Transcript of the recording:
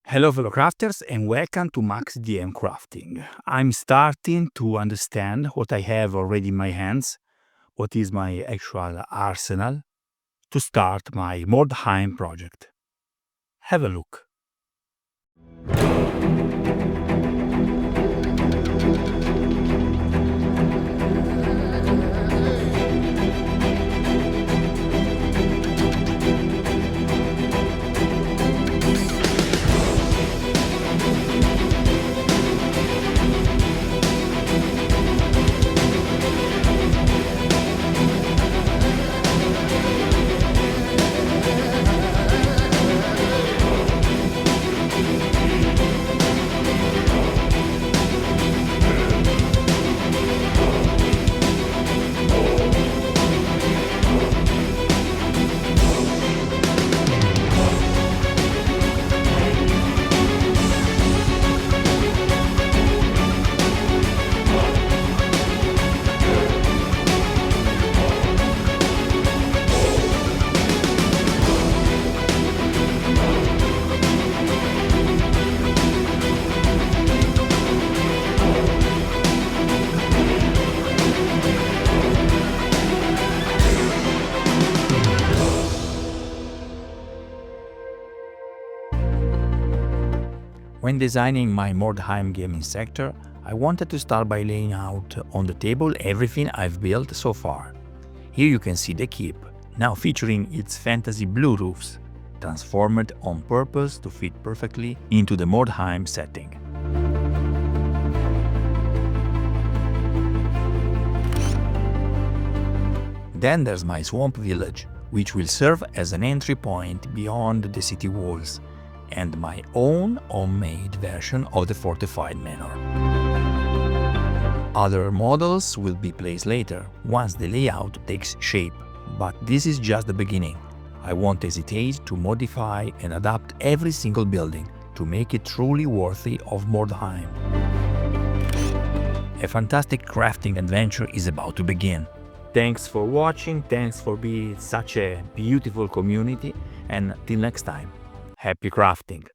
Hello fellow crafters and welcome to maxdmcrafting. I'm starting to understand what I have already in my hands, what is my actual arsenal, to start my Mordheim project. Have a look. When designing my Mordheim gaming sector, I wanted to start by laying out on the table everything I've built so far. Here you can see the keep, now featuring its fantasy blue roofs, transformed on purpose to fit perfectly into the Mordheim setting. Then there's my swamp village, which will serve as an entry point beyond the city walls, and my own homemade version of the Fortified Manor. Other models will be placed later, once the layout takes shape, but this is just the beginning. I won't hesitate to modify and adapt every single building to make it truly worthy of Mordheim. A fantastic crafting adventure is about to begin. Thanks for watching, thanks for being such a beautiful community, and till next time. Happy crafting!